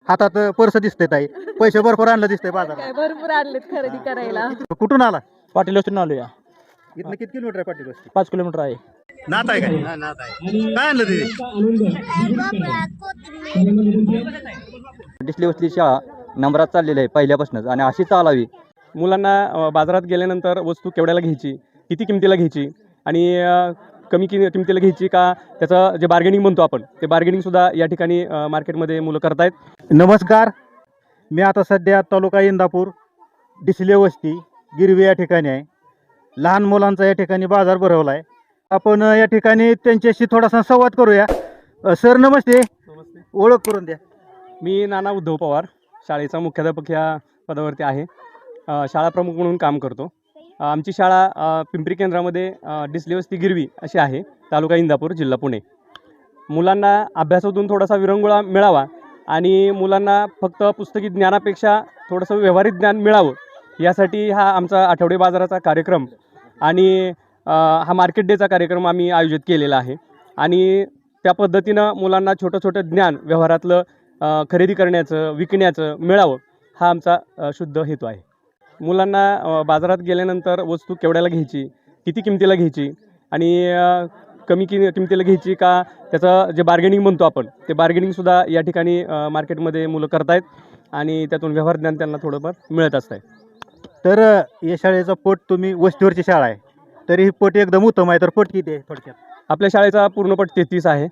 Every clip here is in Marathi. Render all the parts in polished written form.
हातात पर्स दिसते ताई, पैसे भरपूर आणलं दिसतंय बाजार. काय भरपूर आणलेत खरेदी करायला. कुठून आला? पाटील वस्तीतून आलो या. इथनं किती किलोमीटर आहे पाटील? 5 किलोमीटर आहे. नात आहे काय? काय आणलं तिथे? डिस्ले वसली शाळा नंबरात चाललेली आहे पहिल्यापासूनच आणि अशी चालावी. मुलांना बाजारात गेल्यानंतर वस्तू केवढ्याला घ्यायची, किती किमतीला घ्यायची आणि कमी किमतीला घ्यायची का, त्याचं जे बार्गेनिंग म्हणतो आपण, ते बार्गेनिंगसुद्धा या ठिकाणी मार्केटमध्ये मुलं करतायत. नमस्कार, मी आता सध्या तालुका इंदापूर डिसले वस्ती गिरवी या ठिकाणी आहे. लहान मुलांचा या ठिकाणी बाजार भरवला आहे. आपण या ठिकाणी त्यांच्याशी थोडासा संवाद करूया. सर नमस्ते. ओळख करून द्या. मी नाना उद्धव पवार, शाळेचा मुख्याध्यापक ह्या पदावरती आहे. शाळा प्रमुख म्हणून काम करतो. आमची शाळा पिंपरी केंद्रामध्ये डिसले वस्ती गिरवी अशी आहे, तालुका इंदापूर, जिल्हा पुणे. मुलांना अभ्यासातून थोडासा विरंगुळा मिळावा आणि मुलांना फक्त पुस्तकी ज्ञानापेक्षा थोडंसं व्यावहारिक ज्ञान मिळावं यासाठी हा आमचा आठवडे बाजाराचा कार्यक्रम आणि हा मार्केट डेचा कार्यक्रम आम्ही आयोजित केलेला आहे. आणि त्या पद्धतीनं मुलांना छोटं छोटं ज्ञान व्यवहारातलं खरेदी करण्याचं, विकण्याचं मिळावं हा आमचा शुद्ध हेतू आहे. मुलांना बाजारात गेल्यानंतर वस्तू केवढ्याला घ्यायची, किती किमतीला घ्यायची आणि कमी किमतीला घ्यायची का, त्याचं जे बार्गेनिंग म्हणतो आपण, ते बार्गेनिंगसुद्धा या ठिकाणी मार्केटमध्ये मुलं करतायत आणि त्यातून व्यवहार ज्ञान त्यांना थोडंफार मिळत असतं आहे. तर या शाळेचा पट, तुम्ही वस्तीवरची शाळा आहे तरी ही पट एकदम उत्तम आहे. तर पट किती आहे थोडक्यात? आपल्या शाळेचा पूर्ण पट 33 आहे.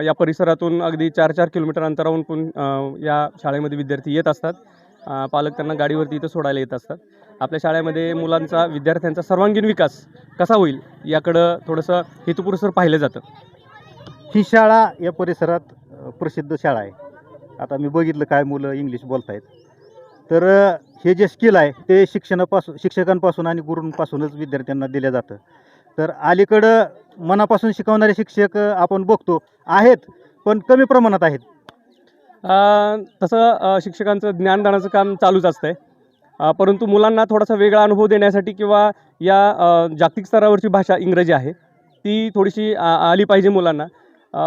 या परिसरातून अगदी 4-4 किलोमीटर अंतरावरून पण या शाळेमध्ये विद्यार्थी येत असतात. पालक त्यांना गाडीवरती इथं सोडायला येत असतात. आपल्या शाळेमध्ये मुलांचा, विद्यार्थ्यांचा सर्वांगीण विकास कसा होईल याकडं थोडंसं हेतुपुरस्सर पाहिलं जातं. ही शाळा या परिसरात प्रसिद्ध शाळा आहे. आता मी बघितलं काय मुलं इंग्लिश बोलतायत. तर हे जे स्किल आहे ते शिक्षकांपासून आणि गुरूंपासूनच विद्यार्थ्यांना दिलं जातं. तर अलीकडं मनापासून शिकवणारे शिक्षक आपण बघतो आहेत, पण कमी प्रमाणात आहेत. तसं शिक्षकांचं ज्ञानदानाचं काम चालूच असतं आहे. परंतु मुलांना थोडासा वेगळा अनुभव देण्यासाठी किंवा या जागतिक स्तरावरची भाषा इंग्रजी आहे ती थोडीशी आली पाहिजे, मुलांना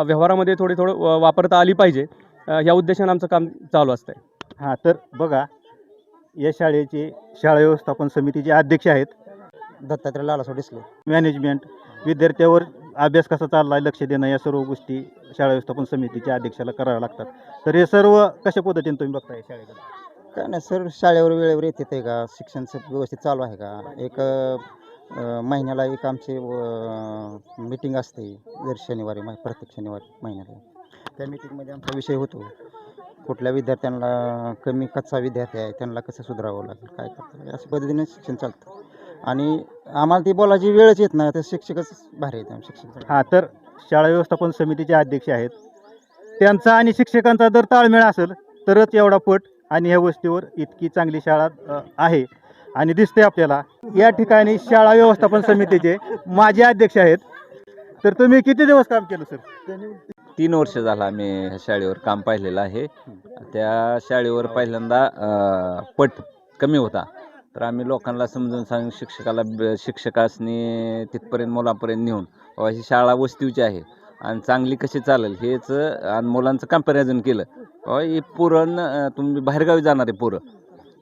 व्यवहारामध्ये थोडं वापरता आली पाहिजे, या उद्देशानं आमचं काम चालू असतं आहे. हां, तर बघा, या शाळेचे शाळा व्यवस्थापन समितीचे अध्यक्ष आहेत दत्तात्रय लालासो डिसले. मॅनेजमेंट, विद्यार्थ्यावर अभ्यास कसा चालला आहे लक्ष देणं, या सर्व गोष्टी शाळा व्यवस्थापन समितीच्या अध्यक्षाला कराव्या लागतात. तर हे सर्व कशा पद्धतीने तुम्ही बघताय शाळेकडे? काय नाही सर, शाळेवर वेळेवर येते आहे का, शिक्षण व्यवस्थित चालू आहे का. एक महिन्याला एक आमची मीटिंग असते दर शनिवारी, प्रत्येक शनिवारी महिन्याला. त्या मीटिंगमध्ये आमचा विषय होतो कुठल्या विद्यार्थ्यांना, कमी कच्चा विद्यार्थी आहे त्यांना कसं सुधारावं लागेल, काय करता, अशा पद्धतीने शिक्षण चालतं. आणि आम्हाला ती बोलायची वेळच येत नाही, तर शिक्षकच भारी आहेत शिक्षक. हां, तर शाळा व्यवस्थापन समितीचे अध्यक्ष आहेत, त्यांचा आणि शिक्षकांचा जर ताळमेळ असेल तरच एवढा पट आणि ह्या गोष्टीवर इतकी चांगली शाळा आहे आणि दिसते आपल्याला. या ठिकाणी शाळा व्यवस्थापन समितीचे माजी अध्यक्ष आहेत. तर तुम्ही किती दिवस काम केलं सर? 3 वर्ष झालं आम्ही ह्या शाळेवर काम पाहिलेलं आहे. त्या शाळेवर पहिल्यांदा पट कमी होता, तर आम्ही लोकांना समजून सांगून शिक्षकांनी तिथपर्यंत मुलांपर्यंत नेऊन बाबा ही शाळा वस्तीची आहे आणि चांगली कशी चालेल हेच, आणि मुलांचं कंपॅरिझन केलं. बाबा ही पोरं तुम्ही बाहेरगावी जाणारे पोरं,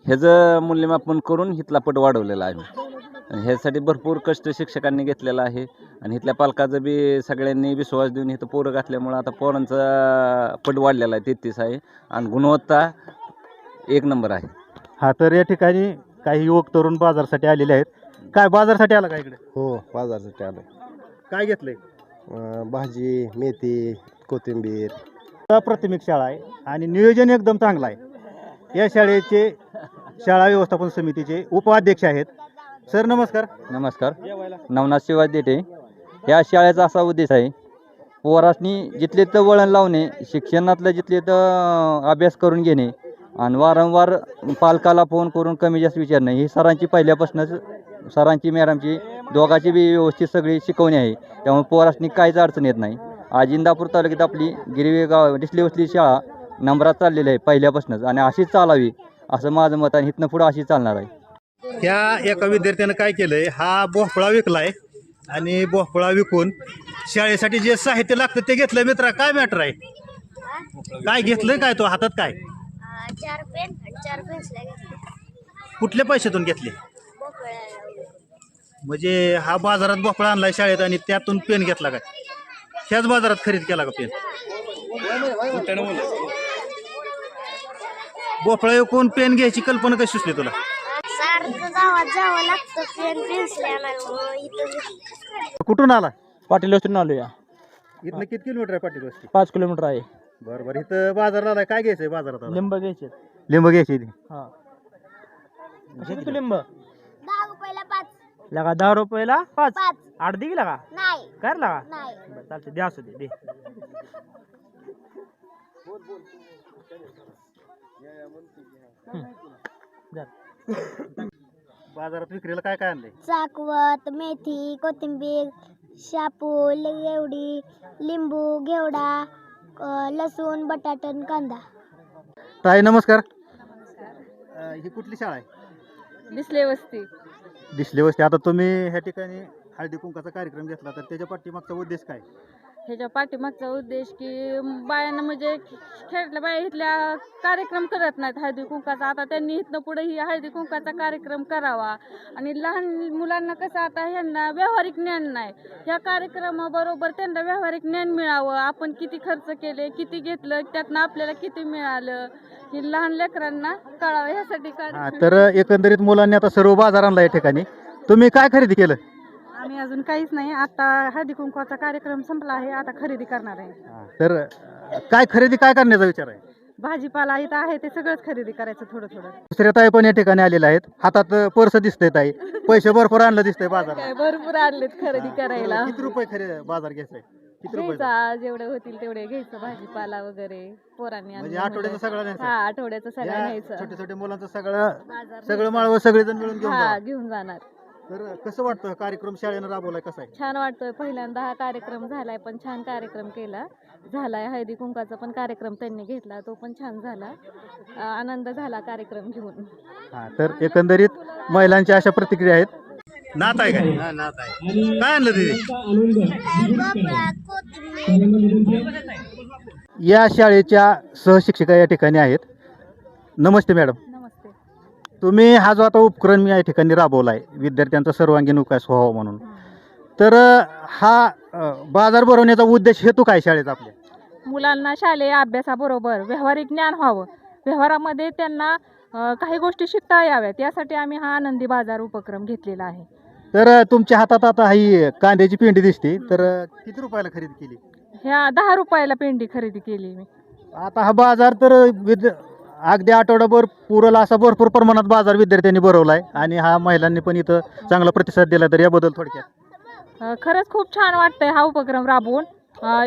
ह्याचं मूल्यमापन करून इथला पट वाढवलेला आहे. आणि ह्यासाठी भरपूर कष्ट शिक्षकांनी घेतलेलं आहे आणि इथल्या पालकाचं बी सगळ्यांनी विश्वास देऊन इथं पोरं घातल्यामुळं आता पोरांचा पट वाढलेला आहे, 33 आहे आणि गुणवत्ता 1 नंबर आहे. हां, तर या ठिकाणी काही युवक तरुण बाजारासाठी आलेले आहेत. काय बाजारासाठी आला का इकडे? हो, बाजारासाठी आलो. काय घेतलंय? भाजी, मेथी, कोथिंबीर. प्राथमिक शाळा आहे आणि नियोजन एकदम चांगलं आहे. या शाळेचे शाळा व्यवस्थापन समितीचे उपाध्यक्ष आहेत. सर नमस्कार. नमस्कार. नवनाथ शिवाय देठे. या शाळेचा असा उद्देश आहे, पोरासनी जिथले तर वळण लावणे, शिक्षणातलं जिथले तर अभ्यास करून घेणे आणि वारंवार पालकाला फोन करून कमी जास्त विचारणे. ही सरांची पहिल्यापासूनच, सरांची मॅडमची दोघांची बी व्यवस्थित सगळी शिकवणी आहे. त्यामुळे पोरासनी काहीच अडचण येत नाही. आज इंदापूर तालुक्यात आपली गिरवी गाव डिसले वसली शाळा नंबरात चाललेली आहे पहिल्यापासूनच आणि अशीच चालावी असं माझं मत आहे. इथनं पुढं अशीच चालणार आहे. ह्या एका विद्यार्थ्यानं काय केलंय, हा भोपळा विकलाय आणि भोपळा विकून शाळेसाठी जे साहित्य लागतं ते घेतलं. मित्रा, काय मॅटर आहे? काय घेतलंय काय तो हातात काय 4 पेन आणि 4 पेन्सिल्या घेतल्या. कुठल्या पैशातून घेतले भोपळ्याला म्हणजे हा बाजारात भोपळा आणलाय शाळेत आणि त्यातून पेन घेतला काय ह्याच बाजारात खरेदी केला का पेन भोपळा कोण पेन घ्यायची कल्पना कशी सुचली तुला सारखं गावात जावं लागतं पेन पेन्सिल्या आणायला इथं घेतलं. कुठून आला पाटील वस्तीतून आलो या इथनं किती किलोमीटर आहे पाटील वस्ती 5 किलोमीटर आहे. बरं बरं इथं बाजाराला आलाय काय घ्यायचंय बाजारात आला? लिंब घ्यायचे. लिंब घ्यायची ती. हा कशी तू लिंब 10 रुपयाला 5. लगा 10 रुपयाला 5 5 अर्धी गेला का नाही काय लगा नाही. बरं चालते द्या असू दे दे. बाजारात विक्रीला काय काय आणलंय चाकवत, मेथी, कोथिंबीर, शापूल, एवढी, लिंबू, घेवडा, लसूण, बटाटन, कांदा. ताई नमस्कार ही कुठली शाळा आहे दिसले वस्ती. दिसली वस्ती आता तुम्ही ह्या ठिकाणी हळदी कुंकाचा कार्यक्रम घेतला तर त्याच्या पाठीमागचा उद्देश काय ह्याच्या पाठीमागचा उद्देश की बायांना म्हणजे खेळल्या बाया इथल्या कार्यक्रम करत नाहीत हळदी कुंकाचा. आता त्यांनी इथनं पुढे ही हळदी कुंकाचा कार्यक्रम करावा आणि लहान मुलांना कसं आता ह्यांना व्यावहारिक ज्ञान नाही. ह्या कार्यक्रमाबरोबर त्यांना व्यावहारिक ज्ञान मिळावं. आपण किती खर्च केले, किती घेतलं, त्यातनं आपल्याला किती मिळालं हे लहान लेकरांना कळावं ह्यासाठी तर एकंदरीत मुलांनी आता सर्व बाजार आणला या ठिकाणी तुम्ही काय खरेदी केलं आम्ही अजून काहीच नाही. आता हळदी कुंकवाचा कार्यक्रम संपला आहे. आता खरेदी करणार आहे. तर काय खरेदी काय करण्याचा विचार आहे भाजीपाला इथं आहे ते सगळंच खरेदी करायचं थोडं थोडं. दुसऱ्या ताई पण या ठिकाणी आलेल्या आहेत हातात पर्स दिसतंय ताई पैसे भरपूर आणलं दिसतंय बाजारात काय भरपूर आणलेत खरेदी करायला. किती रुपये खरे बाजार घ्यायचंय किती रुपये घ्यायचा जेवढे होतील तेवढे घ्यायचं भाजीपाला वगैरे पोरांनी आणलं म्हणजे आठवड्याचं सगळं न्यायचं? हा आठवड्याचं सगळं या न्यायचं. छोट्या छोट्या मुलांचं सगळं बाजार सगळं माळवं सगळेजण मिळून घेऊन हा जावा. घेऊन जाणार. तर कसं वाटतं कार्यक्रम शाळेनं राबवलाय कसा आहे छान वाटतोय. पहिल्यांदा हा कार्यक्रम झालाय पण छान कार्यक्रम केला झालाय. हळदी कुंकाचा पण कार्यक्रम त्यांनी घेतला तो पण छान झाला. आनंद झाला कार्यक्रम घेऊन. हा तर एकंदरीत महिलांच्या अशा प्रतिक्रिया आहेत. नात आहे काय नात आहे काय आणलं तिथे भोपळा, कोथिंबीर. या शाळेच्या सहशिक्षिका या ठिकाणी आहेत. नमस्ते मॅडम नमस्ते. तुम्ही हा जो आता उपक्रम या ठिकाणी राबवला आहे विद्यार्थ्यांचा सर्वांगीण विकास व्हावा म्हणून तर हा बाजार भरवण्याचा उद्देश हेतू काय शाळेचा आपल्या मुलांना शालेय अभ्यासाबरोबर व्यावहारिक ज्ञान व्हावं. व्यवहारामध्ये त्यांना काही गोष्टी शिकता याव्यात यासाठी आम्ही हा आनंदी बाजार उपक्रम घेतलेला आहे. तर तुमच्या हातात आता ही कांद्याची पेंडी दिसते तर किती रुपयाला खरेदी केली ह्या 10 रुपयाला पेंडी खरेदी केली मी. आता हा बाजार तर अगदी आठवडाभर पुरल असा भरपूर प्रमाणात बाजार विद्यार्थ्यांनी भरवलाय आणि हा महिलांनी पण इथं चांगला प्रतिसाद दिला तर याबद्दल थोडक्यात खरंच खूप छान वाटतंय हा उपक्रम राबवून.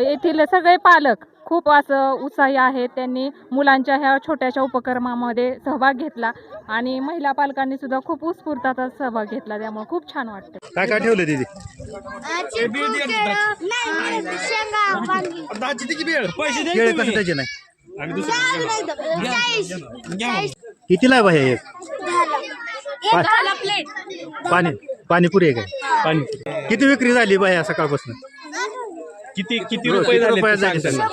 येथील सगळे पालक खूप असं उत्साही आहेत. त्यांनी मुलांच्या ह्या छोट्याशा उपक्रमामध्ये सहभाग घेतला आणि महिला पालकांनी सुद्धा खूप उत्स्फूर्त सहभाग घेतला. त्यामुळे खूप छान वाटतं. काय काय ठेवलं तिथे शेंगा, वांगी. केळे कसं त्याचे नाही कितीला आहे बाहेर पाणी पाणीपुरी आहे काय पाणी किती विक्री झाली बाहेर सकाळपासून किती रुपये झाली सगळं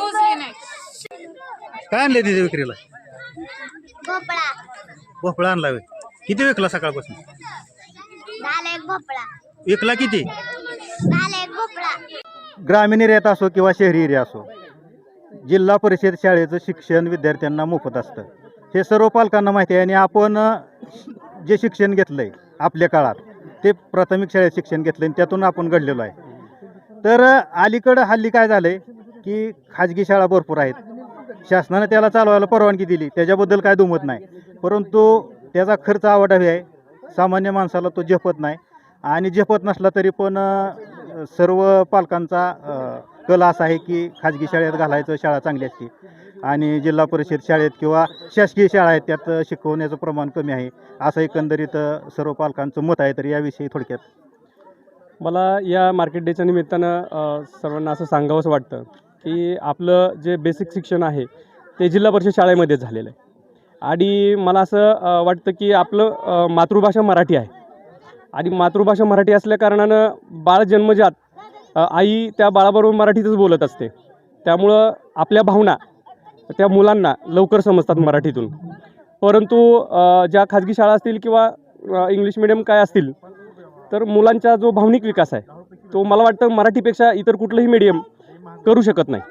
काय आणले तिथे विक्रीला भोपळा. भोपळा आणला होय. किती विकला सकाळपासून झाला एक भोपळा. विकला किती झाला एक भोपळा. ग्रामीण एरियात असो किंवा शहरी एरिया असो जिल्हा परिषद शाळेचं शिक्षण विद्यार्थ्यांना मोफत असतं हे सर्व पालकांना माहिती आहे. आणि आपण जे शिक्षण घेतलंय आपल्या काळात ते प्राथमिक शाळेत शिक्षण घेतलं आणि त्यातून आपण घडलेलो आहे. तर अलीकडं हल्ली काय झालंय की खाजगी शाळा भरपूर आहेत. शासनानं त्याला चालवायला परवानगी दिली त्याच्याबद्दल काय दुमत नाही परंतु त्याचा खर्च आवाढावी आहे. सामान्य माणसाला तो झेपत नाही आणि झेपत नसला तरी पण सर्व पालकांचा कल असा आहे की खाजगी शाळेत घालायचं शाळा चांगली असते आणि जिल्हा परिषद शाळेत किंवा शासकीय शाळा आहेत त्यात शिकवण्याचं प्रमाण कमी आहे असं एकंदरीत सर्व पालकांचं मत आहे. तर याविषयी थोडक्यात मला या मार्केट डेच्या निमित्तानं सर्वांना असं सांगावंसं वाटतं की आपलं जे बेसिक शिक्षण आहे ते जिल्हा परिषद शाळेमध्येच झालेलं आहे. आणि मला असं वाटतं की आपलं मातृभाषा मराठी आहे आणि मातृभाषा मराठी असल्या कारणानं बाळ जन्मजात आई त्या बाळाबरोबर मराठीतच बोलत असते. त्यामुळं आपल्या भावना त्या मुलांना लवकर समजतात मराठीतून. परंतु ज्या खाजगी शाळा असतील किंवा इंग्लिश मिडियम काय असतील, तर मुलांचा जो भावनिक विकास आहे तो मला वाटतं मराठीपेक्षा इतर कुठलंही मीडियम करू शकत नाही.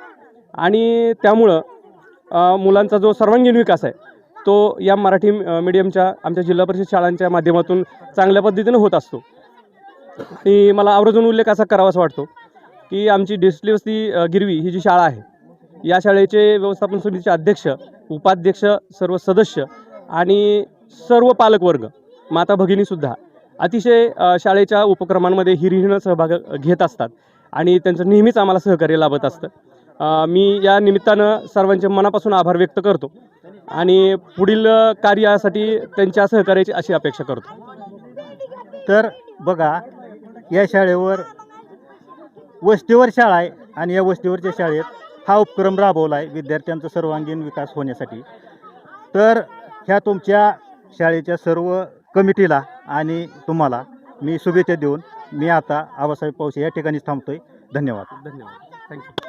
आणि त्यामुळं मुलांचा जो सर्वांगीण विकास आहे तो या मराठी मीडियमच्या आमच्या जिल्हा परिषद शाळांच्या माध्यमातून चांगल्या पद्धतीनं होत असतो. आणि मला आवर्जून उल्लेख असा करावासा वाटतो की आमची डिस्लेवस्ती गिरवी ही जी शाळा आहे, या शाळेचे व्यवस्थापन समितीचे अध्यक्ष, उपाध्यक्ष, सर्व सदस्य आणि सर्व पालकवर्ग, माता भगिनीसुद्धा अतिशय शाळेच्या उपक्रमांमध्ये हिरिरीनं सहभाग घेत असतात आणि त्यांचं नेहमीच आम्हाला सहकार्य लाभत असतं. मी या निमित्तानं सर्वांचे मनापासून आभार व्यक्त करतो आणि पुढील कार्यासाठी त्यांच्या सहकार्याची अशी अपेक्षा करतो. तर बघा, या शाळेवर वस्तीवर शाळा आहे आणि या वस्तीवरच्या शाळेत हा उपक्रम राबवला आहे विद्यार्थ्यांचा सर्वांगीण विकास होण्यासाठी. तर ह्या तुमच्या शाळेच्या सर्व कमिटीला आणि तुम्हाला मी शुभेच्छा देऊन मी आता आबासाहेब पावसे या ठिकाणीच थांबतोय. धन्यवाद. धन्यवाद. थँक्यू.